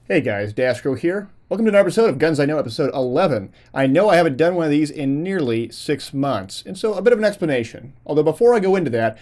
Hey guys, daskro here. Welcome to another episode of Guns I Know, episode 11. I know I haven't done one of these in nearly 6 months, and so a bit of an explanation. Although before I go into that,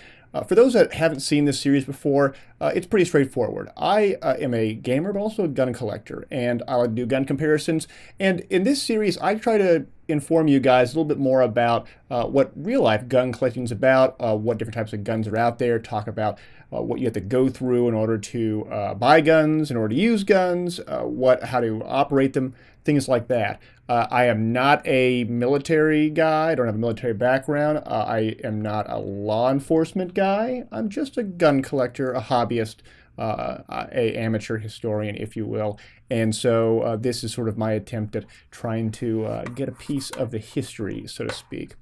for those that haven't seen this series before, it's pretty straightforward. I am a gamer, but also a gun collector, and I like to do gun comparisons. And in this series, I try to inform you guys a little bit more about what real-life gun collecting is about, what different types of guns are out there, talk about what you have to go through in order to buy guns, in order to use guns, how to operate them, things like that. I am not a military guy. I don't have a military background. I am not a law enforcement guy. I'm just a gun collector, a hobbyist, a amateur historian, if you will. And so this is sort of my attempt at trying to get a piece of the history, so to speak.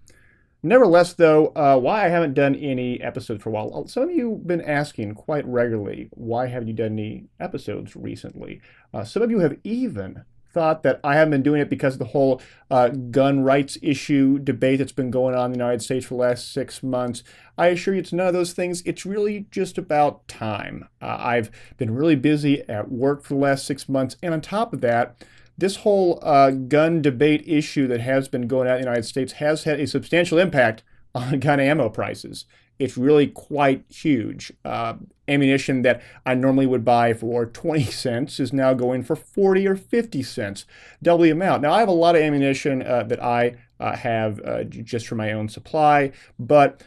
Nevertheless, though, why I haven't done any episodes for a while. Some of you have been asking quite regularly, why haven't you done any episodes recently? Some of you have even thought that I haven't been doing it because of the whole gun rights issue debate that's been going on in the United States for the last 6 months. I assure you it's none of those things. It's really just about time. I've been really busy at work for the last 6 months, and on top of that, this whole gun debate issue that has been going on in the United States has had a substantial impact on gun ammo prices. It's really quite huge. Ammunition that I normally would buy for 20 cents is now going for 40 or 50 cents, double the amount. Now, I have a lot of ammunition that I have just for my own supply, but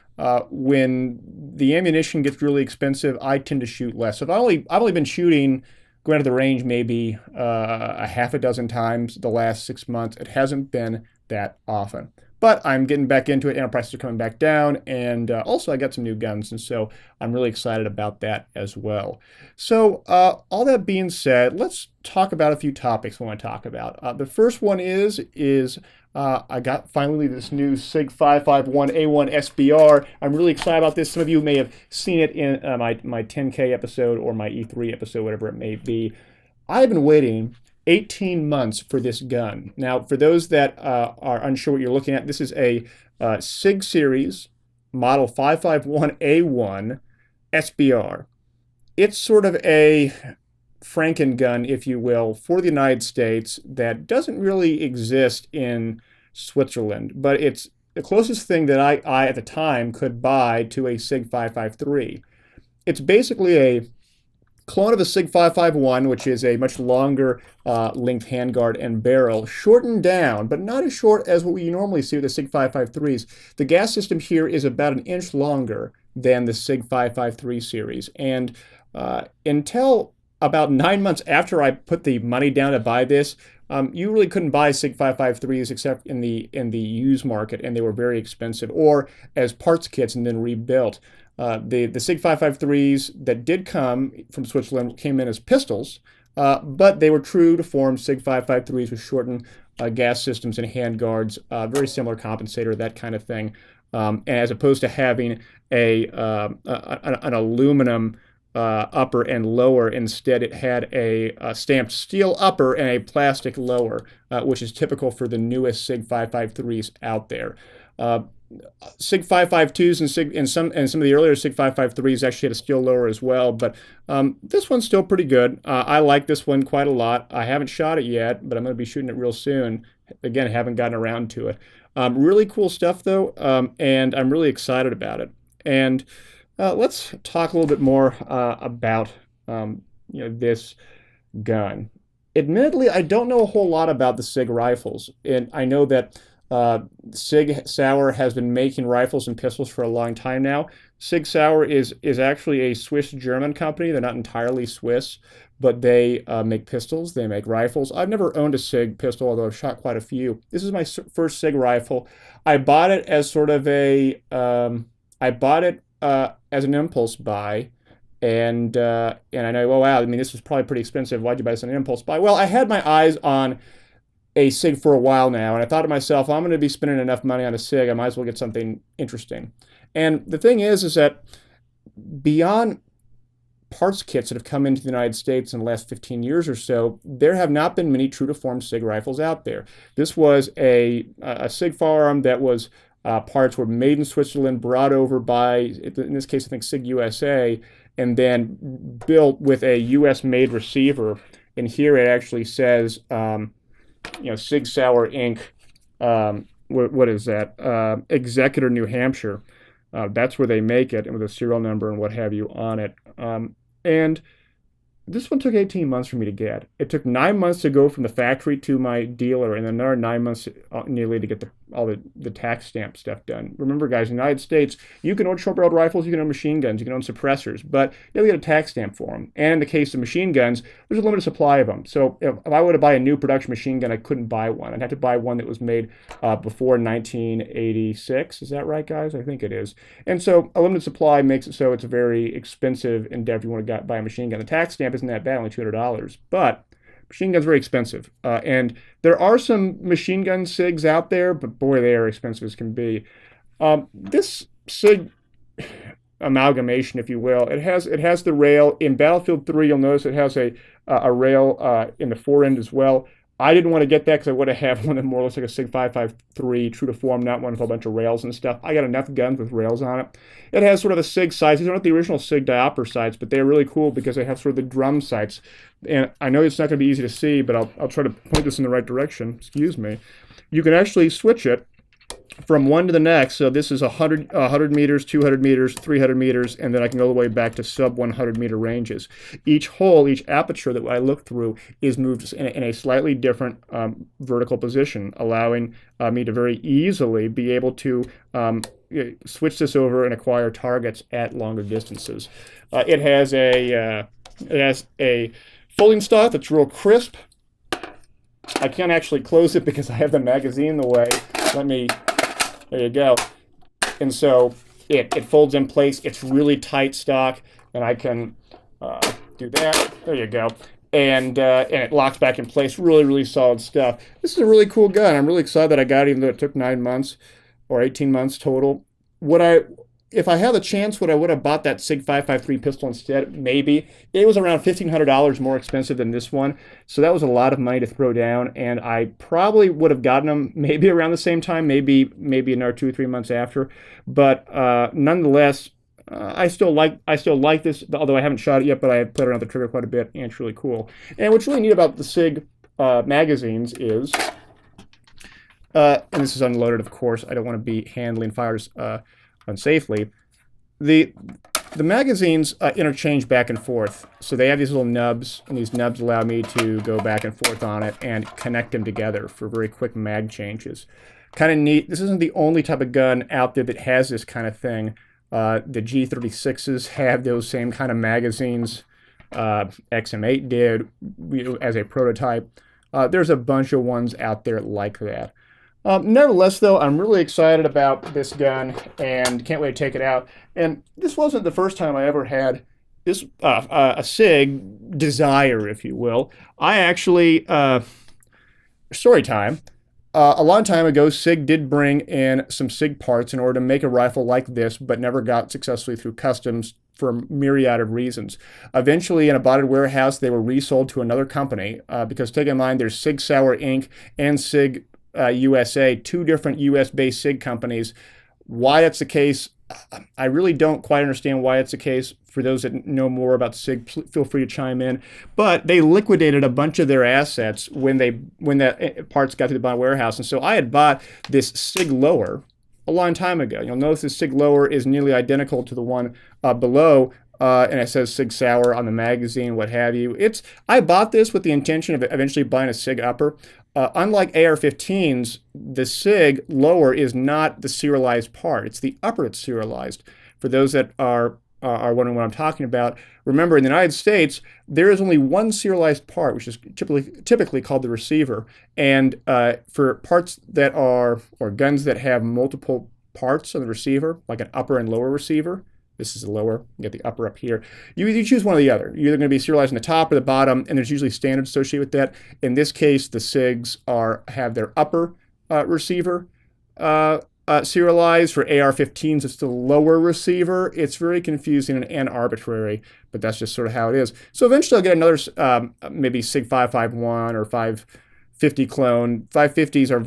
when the ammunition gets really expensive, I tend to shoot less. So I've only been shooting, going to the range maybe a half a dozen times the last 6 months. It hasn't been that often. But I'm getting back into it, and prices are coming back down, and also I got some new guns, and so I'm really excited about that as well. So all that being said, let's talk about a few topics I want to talk about. The first one is I got finally this new Sig 551A1 SBR. I'm really excited about this. Some of you may have seen it in my 10K episode or my E3 episode, whatever it may be. I've been waiting 18 months for this gun. Now, for those that are unsure what you're looking at, this is a Sig series model 551A1 SBR. It's sort of a Franken gun, if you will, for the United States that doesn't really exist in Switzerland, but it's the closest thing that I at the time could buy to a Sig 553. It's basically a clone of a Sig 551, which is a much longer length handguard and barrel, shortened down, but not as short as what we normally see with the Sig 553s. The gas system here is about an inch longer than the Sig 553 series. And until about 9 months after I put the money down to buy this, you really couldn't buy Sig 553s except in the used market, and they were very expensive, or as parts kits and then rebuilt. The Sig 553s that did come from Switzerland came in as pistols, but they were true to form Sig 553s with shortened gas systems and handguards, very similar compensator, that kind of thing, as opposed to having an aluminum upper and lower. Instead, it had a stamped steel upper and a plastic lower, which is typical for the newest Sig 553s out there. Sig 552s and some of the earlier Sig 553s actually had a steel lower as well, but this one's still pretty good. I like this one quite a lot. I haven't shot it yet, but I'm going to be shooting it real soon. Again, haven't gotten around to it. Really cool stuff though, and I'm really excited about it. And let's talk a little bit more about this gun. Admittedly, I don't know a whole lot about the Sig rifles, and I know that Sig Sauer has been making rifles and pistols for a long time now. Sig Sauer is actually a Swiss-German company. They're not entirely Swiss, but they make pistols. They make rifles. I've never owned a Sig pistol, although I've shot quite a few. This is my first Sig rifle. I bought it as sort of a as an impulse buy, and I know, oh wow, I mean, this was probably pretty expensive. Why'd you buy this on an impulse buy? Well, I had my eyes on a Sig for a while now, and I thought to myself, I'm going to be spending enough money on a Sig, I might as well get something interesting. And the thing is that beyond parts kits that have come into the United States in the last 15 years or so, there have not been many true to form Sig rifles out there. This was a Sig firearm that was parts were made in Switzerland, brought over by, in this case, I think Sig USA, and then built with a US-made receiver and here it actually says, Sig Sauer Inc. What is that? Exeter, New Hampshire. That's where they make it, and with a serial number and what have you on it. And this one took 18 months for me to get. It took 9 months to go from the factory to my dealer, and then another 9 months nearly to get all the tax stamp stuff done. Remember, guys, in the United States, you can own short-barreled rifles, you can own machine guns, you can own suppressors, but you have to get a tax stamp for them. And in the case of machine guns, there's a limited supply of them. So if I were to buy a new production machine gun, I couldn't buy one. I'd have to buy one that was made before 1986. Is that right, guys? I think it is. And so a limited supply makes it so it's a very expensive endeavor if you want to buy a machine gun. The tax stamp isn't that bad, only $200, but machine guns are very expensive. And there are some machine gun SIGs out there, but boy, they are expensive as can be. This SIG amalgamation, if you will, it has the rail. In Battlefield 3, you'll notice it has a rail in the fore end as well. I didn't want to get that because I would have one that more looks like a Sig 553, true to form, not one with a bunch of rails and stuff. I got enough guns with rails on it. It has sort of a Sig sights. These aren't the original Sig diopter sights, but they're really cool because they have sort of the drum sights. And I know it's not going to be easy to see, but I'll try to point this in the right direction. Excuse me. You can actually switch it from one to the next. So this is 100 meters, 200 meters, 300 meters, and then I can go all the way back to sub 100 meter ranges. Each hole, each aperture that I look through is moved in a slightly different vertical position, allowing me to very easily be able to switch this over and acquire targets at longer distances. It has a folding stock that's real crisp. I can't actually close it because I have the magazine in the way. There you go. And so it folds in place. It's really tight stock, and I can do that. There you go. And it locks back in place. Really, really solid stuff. This is a really cool gun. I'm really excited that I got it, even though it took 9 months or 18 months total. If I had the chance, would I have bought that Sig 553 pistol instead? Maybe. It was around $1,500 more expensive than this one, so that was a lot of money to throw down, and I probably would have gotten them maybe around the same time, maybe another 2 or 3 months after. But nonetheless, I still like this, although I haven't shot it yet, but I have played around with the trigger quite a bit, and it's really cool. And what's really neat about the Sig magazines is, and this is unloaded, of course. I don't want to be handling fires unsafely. The magazines interchange back and forth, so they have these little nubs, and these nubs allow me to go back and forth on it and connect them together for very quick mag changes. Kind of neat. This isn't the only type of gun out there that has this kind of thing. The G36s have those same kind of magazines. XM8 did as a prototype. There's a bunch of ones out there like that. Nevertheless, though, I'm really excited about this gun and can't wait to take it out. And this wasn't the first time I ever had this a SIG desire, if you will. I actually, story time, a long time ago, SIG did bring in some SIG parts in order to make a rifle like this, but never got successfully through customs for a myriad of reasons. Eventually, in a botted warehouse, they were resold to another company because, take in mind, there's Sig Sauer Inc. and Sig USA, two different US-based SIG companies. Why that's the case, I really don't quite understand why it's the case. For those that know more about SIG, feel free to chime in. But they liquidated a bunch of their assets when the parts got to the bottom warehouse. And so I had bought this Sig Lower a long time ago. You'll notice this Sig Lower is nearly identical to the one below, and it says Sig Sauer on the magazine, what have you. I bought this with the intention of eventually buying a Sig Upper. Unlike AR-15s, the Sig Lower is not the serialized part. It's the upper that's serialized. For those that are wondering what I'm talking about, remember in the United States, there is only one serialized part, which is typically called the receiver. And for parts that are, or guns that have multiple parts on the receiver, like an upper and lower receiver, this is the lower, you get the upper up here. You choose one or the other. You're either going to be serialized in the top or the bottom, and there's usually standards associated with that. In this case, the SIGs have their upper receiver serialized. For AR-15s, it's the lower receiver. It's very confusing and arbitrary, but that's just sort of how it is. So eventually I'll get another maybe Sig 551 or 50 clone. 550s are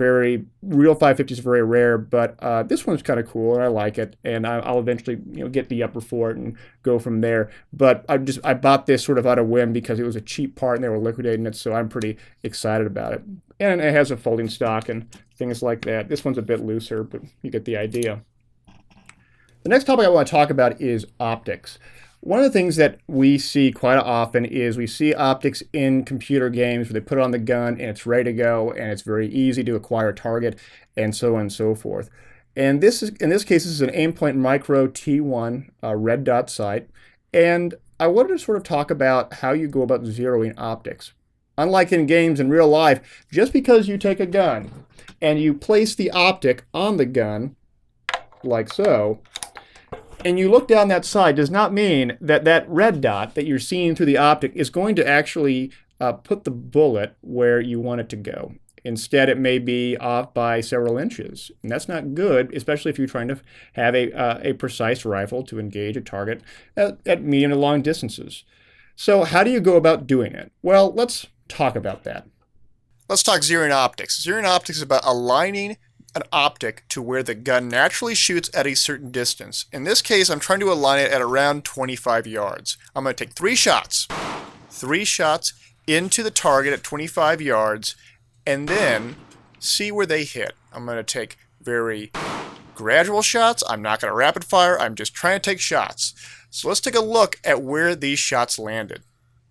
real 550s are very rare, but this one's kind of cool and I like it. And I'll eventually, get the upper for it and go from there. But I bought this sort of out of whim because it was a cheap part and they were liquidating it, so I'm pretty excited about it. And it has a folding stock and things like that. This one's a bit looser, but you get the idea. The next topic I want to talk about is optics. One of the things that we see quite often is we see optics in computer games where they put it on the gun and it's ready to go and it's very easy to acquire a target and so on and so forth. And in this case, this is an Aimpoint Micro T1 red dot sight. And I wanted to sort of talk about how you go about zeroing optics. Unlike in games in real life, just because you take a gun and you place the optic on the gun, like so, and you look down that side does not mean that that red dot that you're seeing through the optic is going to actually put the bullet where you want it to go. Instead, it may be off by several inches. And that's not good, especially if you're trying to have a precise rifle to engage a target at medium to long distances. So how do you go about doing it? Well, let's talk about that. Let's talk zeroing optics. Zeroing optics is about aligning an optic to where the gun naturally shoots at a certain distance. In this case, I'm trying to align it at around 25 yards. I'm going to take 3 shots. 3 shots into the target at 25 yards and then see where they hit. I'm going to take very gradual shots. I'm not going to rapid fire. I'm just trying to take shots. So let's take a look at where these shots landed.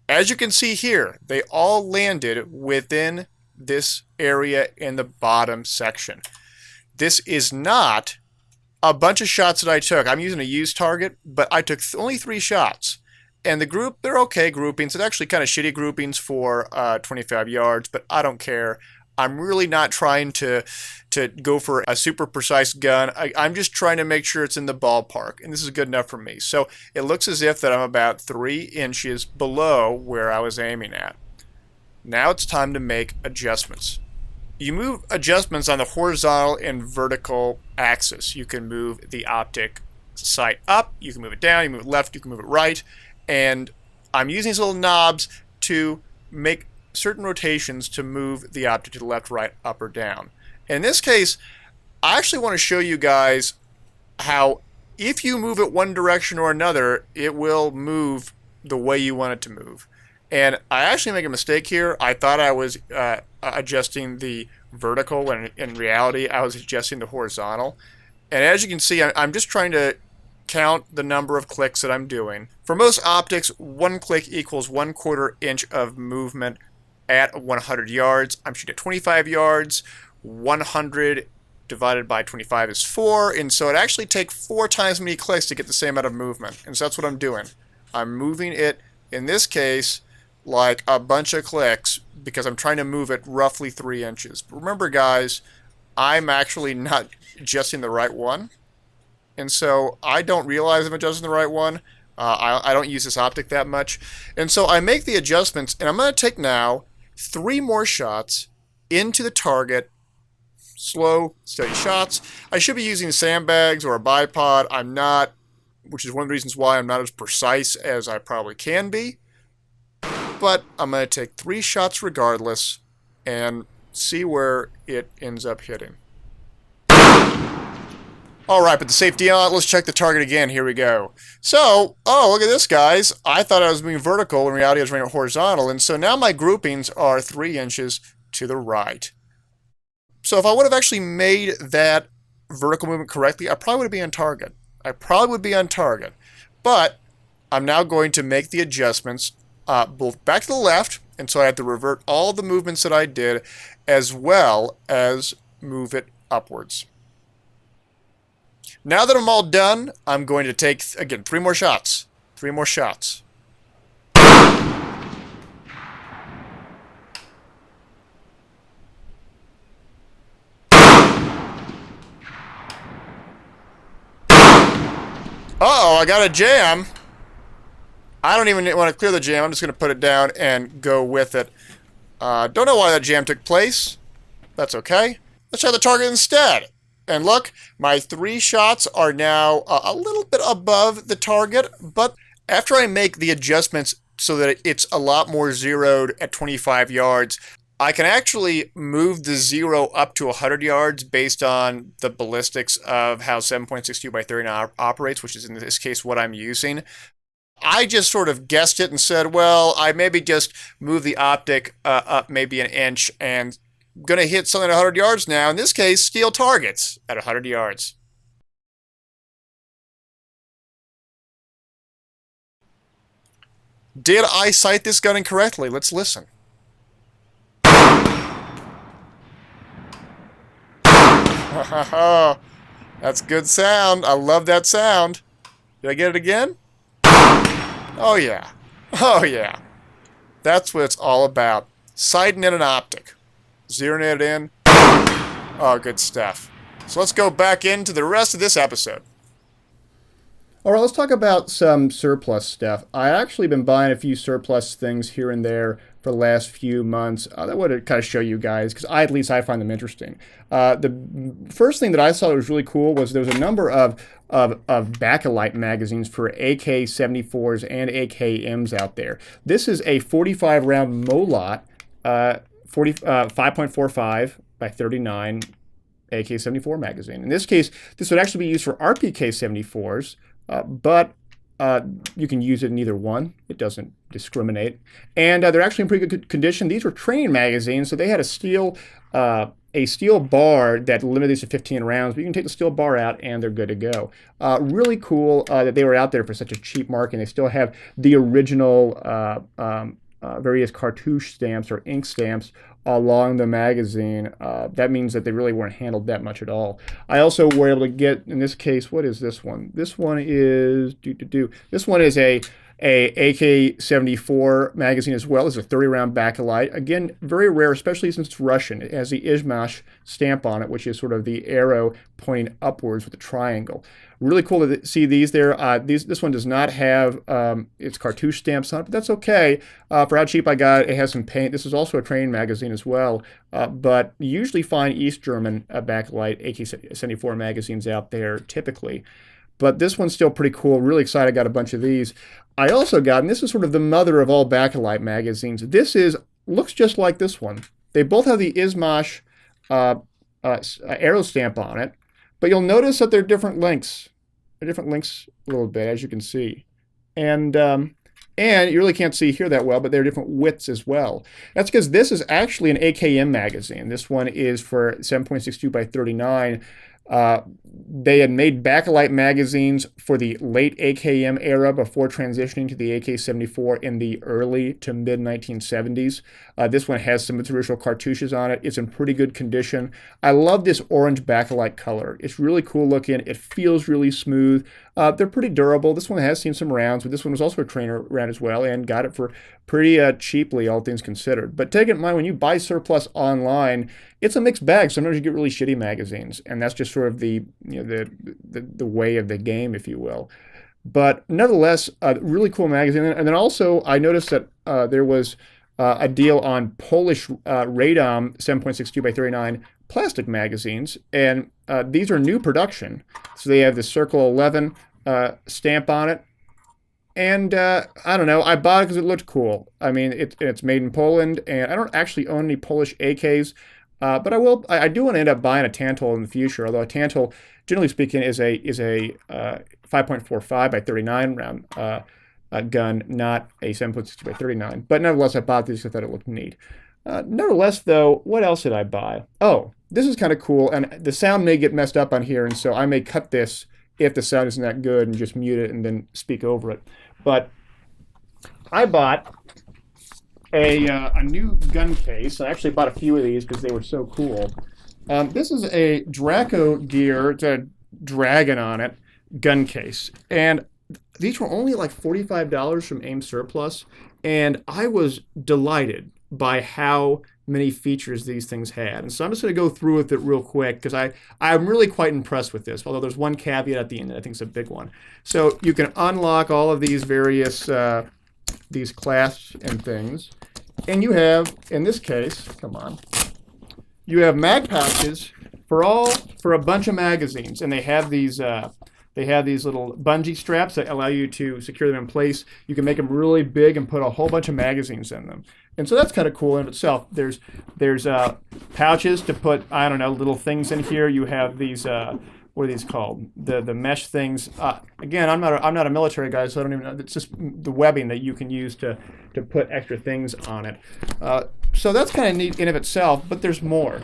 As you can see here, they all landed within this area in the bottom section. This is not a bunch of shots that I took. I'm using a used target, but I took only 3 shots. And the group, they're okay groupings. It's actually kind of shitty groupings for 25 yards, but I don't care. I'm really not trying to go for a super precise gun. I'm just trying to make sure it's in the ballpark, and this is good enough for me. So it looks as if that I'm about 3 inches below where I was aiming at. Now it's time to make adjustments. You move adjustments on the horizontal and vertical axis. You can move the optic sight up, you can move it down, you can move it left, you can move it right. And I'm using these little knobs to make certain rotations to move the optic to the left, right, up, or down. In this case, I actually want to show you guys how if you move it one direction or another, it will move the way you want it to move. And I actually make a mistake here. I thought I was adjusting the vertical, and in reality, I was adjusting the horizontal. And as you can see, I'm just trying to count the number of clicks that I'm doing. For most optics, 1 click equals 1/4 inch of movement at 100 yards. I'm shooting at 25 yards. 100 divided by 25 is 4, and so it actually takes 4 times as many clicks to get the same amount of movement. And so that's what I'm doing. I'm moving it, in this case, like a bunch of clicks because I'm trying to move it roughly 3 inches. But remember, guys, I'm actually not adjusting the right one. And so I don't realize I'm adjusting the right one. I don't use this optic that much. And so I make the adjustments, and I'm going to take now 3 more shots into the target. Slow, steady shots. I should be using sandbags or a bipod. I'm not, which is one of the reasons why I'm not as precise as I probably can be. But I'm going to take 3 shots regardless and see where it ends up hitting. Alright, but the safety on, let's check the target again. Here we go. So, oh, look at this, guys. I thought I was moving vertical. In reality, I was running horizontal. And so now my groupings are 3 inches to the right. So if I would have actually made that vertical movement correctly, I probably would be on target. But I'm now going to make the adjustments both back to the left, and so I have to revert all the movements that I did, as well as move it upwards. Now that I'm all done, I'm going to take, again, 3 more shots. 3 more shots. Uh-oh, I got a jam. I don't even want to clear the jam. I'm just going to put it down and go with it. Don't know why that jam took place. That's okay. Let's try the target instead. And look, my 3 shots are now a little bit above the target, but after I make the adjustments so that it's a lot more zeroed at 25 yards, I can actually move the 0 up to 100 yards based on the ballistics of how 7.62 by 39 operates, which is in this case what I'm using. I just sort of guessed it and said, well, I maybe just move the optic up maybe an inch and going to hit something at 100 yards now. In this case, steel targets at 100 yards. Did I sight this gun incorrectly? Let's listen. That's good sound. I love that sound. Did I get it again? Oh yeah. Oh yeah. That's what it's all about. Sighting in an optic. Zeroing it in. Oh, good stuff. So let's go back into the rest of this episode. All right, let's talk about some surplus stuff. I've actually been buying a few surplus things here and there for the last few months. That would kind of show you guys, because at least I find them interesting. The first thing that I saw that was really cool was there was a number of backlight magazines for AK-74s and AKMs out there. This is a 45-round Molot, 5.45 by 39 AK-74 magazine. In this case, this would actually be used for RPK-74s, but you can use it in either one. It doesn't discriminate. And they're actually in pretty good condition. These were training magazines, so they had a steel bar that limited these to 15 rounds, but you can take the steel bar out and they're good to go. Really cool that they were out there for such a cheap mark, and they still have the original various cartouche stamps or ink stamps along the magazine. That means that they really weren't handled that much at all. I also were able to get, in this case, what is this one? This one is This one is a AK-74 magazine as well. It's a 30-round backlight. Again, very rare, especially since it's Russian. It has the Izhmash stamp on it, which is sort of the arrow pointing upwards with a triangle. Really cool to see these there. This one does not have its cartouche stamps on it, but that's okay. For how cheap I got it, it has some paint. This is also a training magazine as well, but you usually find East German backlight AK-74 magazines out there typically. But this one's still pretty cool. Really excited I got a bunch of these. I also got, and this is sort of the mother of all backlight magazines. This looks just like this one. They both have the Izhmash arrow stamp on it, but you'll notice that they're different lengths. They're different lengths a little bit, as you can see. And you really can't see here that well, but they're different widths as well. That's because this is actually an AKM magazine. This one is for 7.62 by 39. They had made backlight magazines for the late AKM era before transitioning to the AK-74 in the early to mid 1970s. This one has some of its original cartouches on it. It's in pretty good condition. I love this orange backlight color. It's really cool looking. It feels really smooth. They're pretty durable. This one has seen some rounds, but this one was also a trainer round as well, and got it for pretty cheaply, all things considered. But take it in mind, when you buy surplus online, it's a mixed bag. Sometimes you get really shitty magazines, and that's just sort of the way of the game, if you will. But nevertheless, a really cool magazine. And then also, I noticed that there was a deal on Polish Radom 7.62 by 39 plastic magazines, and these are new production. So they have the Circle 11 stamp on it. And I don't know, I bought it because it looked cool. I mean, it's made in Poland, and I don't actually own any Polish AKs, but I do want to end up buying a Tantal in the future, although a Tantal, generally speaking, is a 5.45 by 39 round gun, not a 7.62 by 39. But nevertheless, I bought these because I thought it looked neat. Nevertheless, though, what else did I buy? Oh, this is kind of cool, and the sound may get messed up on here, and so I may cut this if the sound isn't that good and just mute it and then speak over it. But I bought a new gun case. I actually bought a few of these because they were so cool. This is a Draco Gear, it's a dragon on it, gun case. And these were only like $45 from AIM Surplus, and I was delighted by how many features these things had. And so I'm just going to go through with it real quick because I'm really quite impressed with this, although there's one caveat at the end that I think is a big one. So you can unlock all of these various these clasps and things, and you have, in this case, come on, you have mag pouches for a bunch of magazines, and they have these They have these little bungee straps that allow you to secure them in place. You can make them really big and put a whole bunch of magazines in them. And so that's kind of cool in itself. There's pouches to put, I don't know, little things in here. You have these, what are these called? The mesh things. Again, I'm not a military guy, so I don't even know. It's just the webbing that you can use to put extra things on it. So that's kind of neat in of itself, but there's more.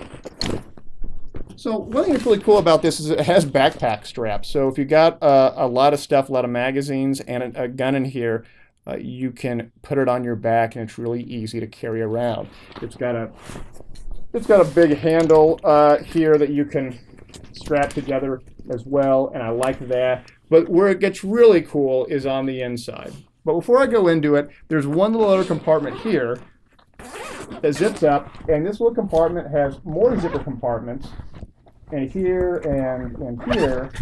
So one thing that's really cool about this is it has backpack straps. So if you got a lot of stuff, a lot of magazines, and a gun in here, you can put it on your back, and it's really easy to carry around. It's got a big handle here that you can strap together as well, and I like that. But where it gets really cool is on the inside. But before I go into it, there's one little other compartment here that zips up, and this little compartment has more zipper compartments, and here and here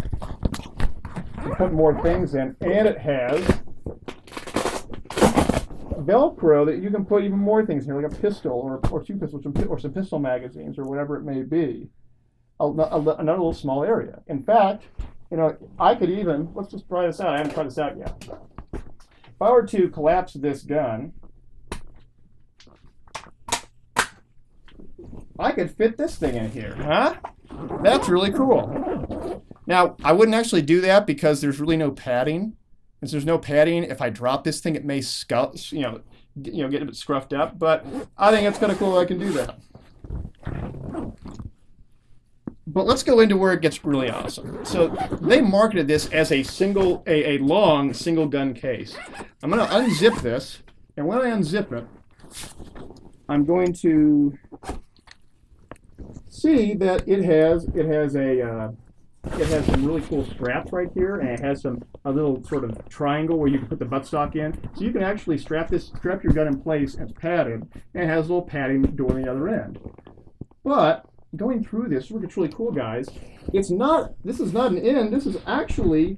you put more things in, and it has Velcro that you can put even more things in here, like a pistol or two pistols or some pistol magazines or whatever it may be. Another little small area. In fact, you know, I could even, let's just try this out. I haven't tried this out yet. If I were to collapse this gun, I could fit this thing in here, huh? That's really cool. Now, I wouldn't actually do that because there's really no padding. Since there's no padding, if I drop this thing, it may get a bit scruffed up. But I think it's kind of cool I can do that. But let's go into where it gets really awesome. So they marketed this as a long single gun case. I'm going to unzip this, and when I unzip it, I'm going to see that it has some really cool straps right here, and it has a little sort of triangle where you can put the buttstock in. So you can actually strap your gun in place, and it's padded, and it has a little padding door on the other end. But going through this, where it's really cool, guys, this is not an end, this is actually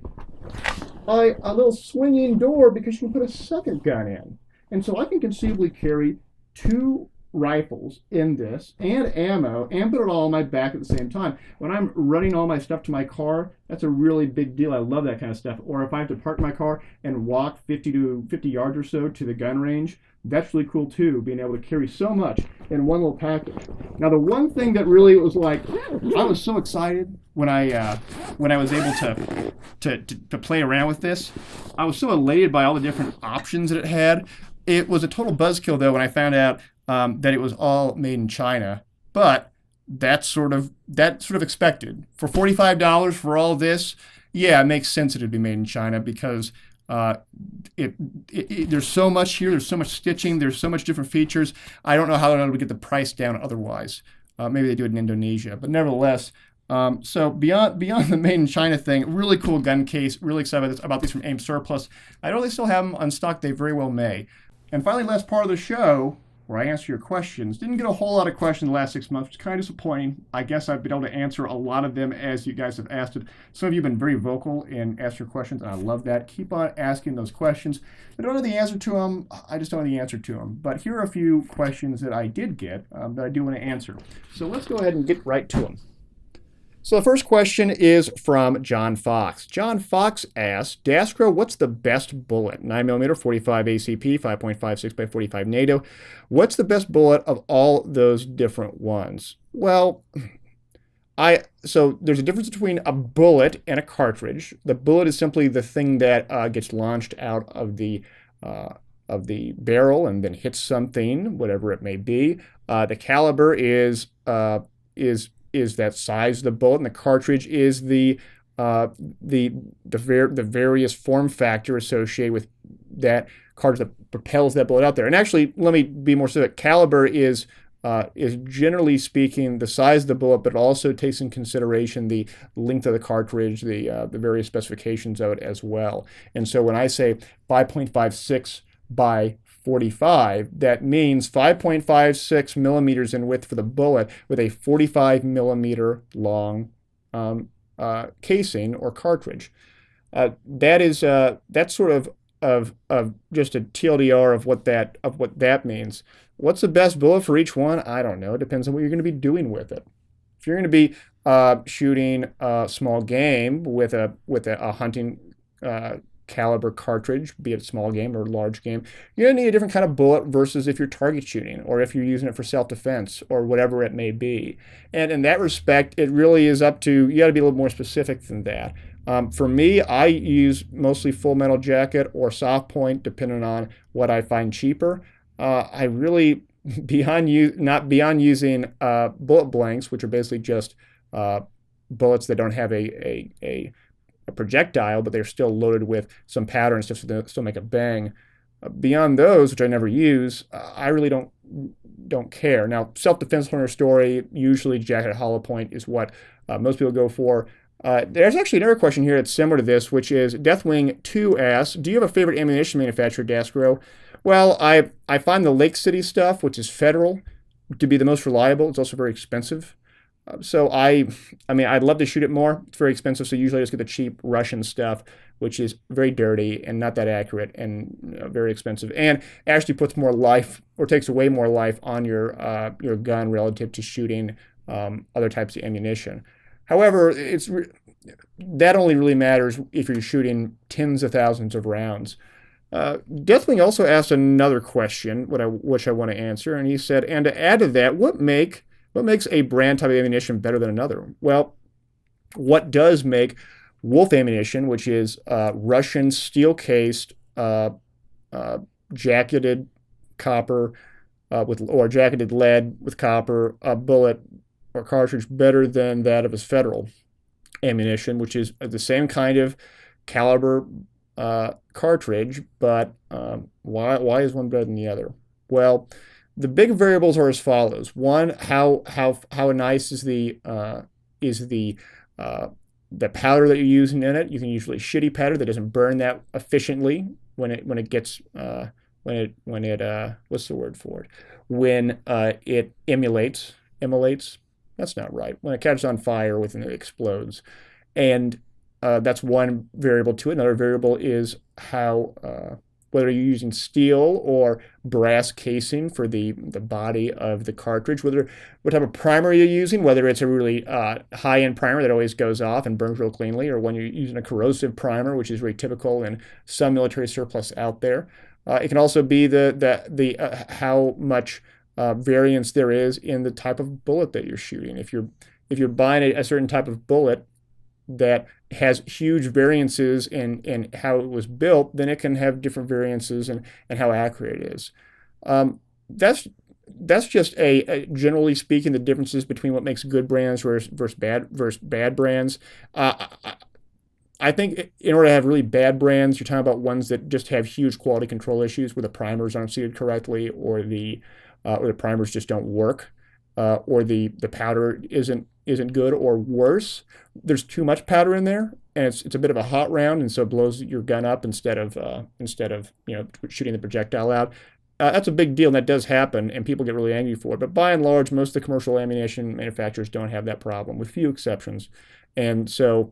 a little swinging door because you can put a second gun in. And so I can conceivably carry 2 rifles in this and ammo and put it all on my back at the same time. When I'm running all my stuff to my car, that's a really big deal. I love that kind of stuff. Or if I have to park my car and walk 50 yards or so to the gun range, that's really cool too, being able to carry so much in one little package. Now the one thing that really was like, I was so excited when I was able to play around with this. I was so elated by all the different options that it had. It was a total buzzkill though when I found out that it was all made in China, but that's sort of expected. For $45 for all this, yeah, it makes sense that it'd be made in China because there's so much here, there's so much stitching, there's so much different features. I don't know how they're able to get the price down otherwise. Maybe they do it in Indonesia, but nevertheless. So beyond the made in China thing, really cool gun case. Really excited about these from AIM Surplus. I know they still have them on stock. They very well may. And finally, last part of the show, where I answer your questions. Didn't get a whole lot of questions the last 6 months, which is kind of disappointing. I guess I've been able to answer a lot of them as you guys have asked it. Some of you have been very vocal in asking your questions, and I love that. Keep on asking those questions. If I don't know the answer to them, I just don't know the answer to them. But here are a few questions that I did get that I do want to answer. So let's go ahead and get right to them. So the first question is from John Fox. John Fox asks, daskro, what's the best bullet? 9mm, 45 ACP, 5.56 by 45 NATO. What's the best bullet of all those different ones? Well, so there's a difference between a bullet and a cartridge. The bullet is simply the thing that gets launched out of the barrel and then hits something, whatever it may be. The caliber is that size of the bullet, and the cartridge is the various form factor associated with that cartridge that propels that bullet out there. And actually, let me be more specific. Caliber is generally speaking the size of the bullet, but it also takes in consideration the length of the cartridge, the various specifications of it as well. And so when I say 5.56 by 45, that means 5.56 millimeters in width for the bullet with a 45 millimeter long casing or cartridge. That's sort of just a TLDR of what that means. What's the best bullet for each one? I don't know. It depends on what you're going to be doing with it. If you're going to be shooting small game with a hunting caliber cartridge, be it small game or large game, you're going to need a different kind of bullet versus if you're target shooting or if you're using it for self-defense or whatever it may be. And in that respect, it really is up to, you got to be a little more specific than that. For me, I use mostly full metal jacket or soft point, depending on what I find cheaper. I really, beyond using bullet blanks, which are basically just bullets that don't have a projectile, but they're still loaded with some powder and stuff, so they still make a bang. Beyond those, which I never use, I really don't care. Now, self-defense hunter story, usually jacket hollow point is what most people go for. There's actually another question here that's similar to this, which is Deathwing 2 asks, do you have a favorite ammunition manufacturer, daskro? Well, I find the Lake City stuff, which is Federal, to be the most reliable. It's also very expensive. So I mean, I'd love to shoot it more. It's very expensive, so usually I just get the cheap Russian stuff, which is very dirty and not that accurate and very expensive, and actually puts more life or takes away more life on your gun relative to shooting other types of ammunition. However, that only really matters if you're shooting tens of thousands of rounds. Deathwing also asked another question, which I want to answer, and he said, and to add to that, what makes a brand type of ammunition better than another? Well, what does make Wolf ammunition, which is Russian steel-cased, jacketed copper or jacketed lead with copper bullet or cartridge, better than that of his Federal ammunition, which is the same kind of caliber cartridge, but why is one better than the other? Well, the big variables are as follows. One, how nice is the powder that you're using in it. You can use really shitty powder that doesn't burn that efficiently when it gets what's the word for it? When it emulates. That's not right. When it catches on fire and it explodes. And that's one variable to it. Another variable is how whether you're using steel or brass casing for the body of the cartridge, what type of primer you're using, whether it's a really high-end primer that always goes off and burns real cleanly, or when you're using a corrosive primer, which is very typical in some military surplus out there. It can also be the how much variance there is in the type of bullet that you're shooting. If you're buying a certain type of bullet that has huge variances in how it was built, then it can have different variances in how accurate it is. That's just generally speaking, the differences between what makes good brands versus bad brands. I think in order to have really bad brands, you're talking about ones that just have huge quality control issues where the primers aren't seated correctly, or the primers just don't work, or the powder isn't good, or worse, there's too much powder in there and it's a bit of a hot round, and so it blows your gun up instead of shooting the projectile out. That's a big deal, and that does happen, and people get really angry for it. But by and large, most of the commercial ammunition manufacturers don't have that problem, with few exceptions. And so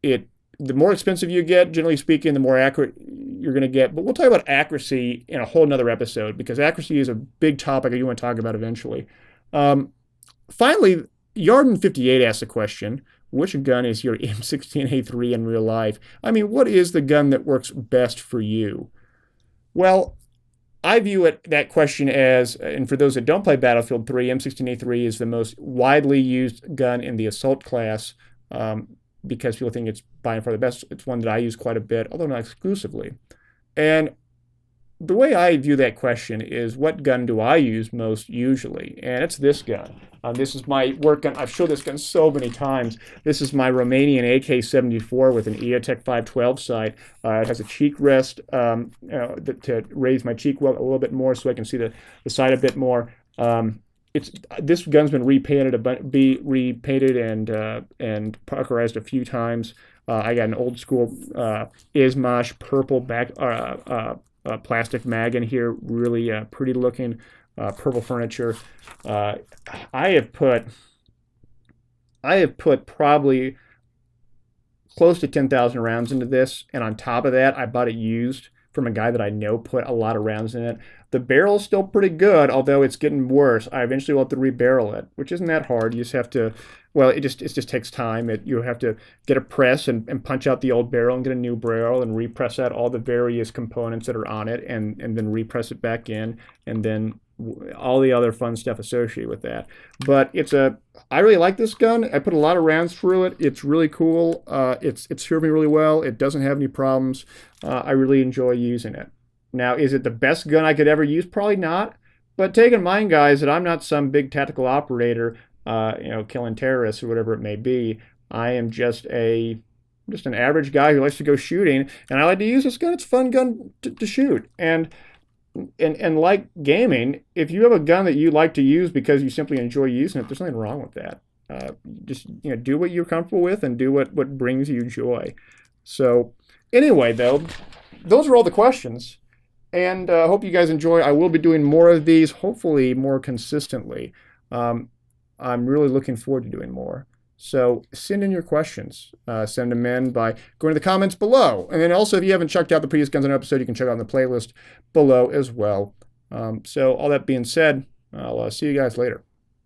the more expensive you get, generally speaking, the more accurate you're going to get. But we'll talk about accuracy in a whole nother episode, because accuracy is a big topic that you want to talk about eventually. Finally, Yarden58 asks a question: which gun is your M16A3 in real life? I mean, what is the gun that works best for you? Well, I view that question as, and for those that don't play Battlefield 3, M16A3 is the most widely used gun in the assault class, because people think it's by and far the best. It's one that I use quite a bit, although not exclusively. And the way I view that question is, what gun do I use most usually? And it's this gun. This is my work gun. I've showed this gun so many times. This is my Romanian AK-74 with an EOTech 512 sight. It has a cheek rest to raise my cheek a little bit more so I can see the sight a bit more. This gun's been repainted and parkerized a few times. I got an old school Izmash purple plastic mag in here, really pretty looking purple furniture. I have put probably close to 10,000 rounds into this, and on top of that, I bought it used from a guy that I know put a lot of rounds in it. The barrel is still pretty good, although it's getting worse. I eventually will have to rebarrel it, which isn't that hard. You just have to, well, it just takes time. You have to get a press and punch out the old barrel and get a new barrel and repress out all the various components that are on it and then repress it back in, and then all the other fun stuff associated with that. But I really like this gun. I put a lot of rounds through it. It's really cool. It's served me really well. It doesn't have any problems. I really enjoy using it. Now, is it the best gun I could ever use? Probably not. But take in mind, guys, that I'm not some big tactical operator, killing terrorists or whatever it may be. I am just an average guy who likes to go shooting, and I like to use this gun. It's a fun gun to shoot. And like gaming, if you have a gun that you like to use because you simply enjoy using it, there's nothing wrong with that. Just do what you're comfortable with and do what brings you joy. So anyway, though, those are all the questions. And I hope you guys enjoy. I will be doing more of these, hopefully more consistently. I'm really looking forward to doing more. So send in your questions. Send them in by going to the comments below. And then also, if you haven't checked out the previous Guns I Know episode, you can check out on the playlist below as well. So all that being said, I'll see you guys later.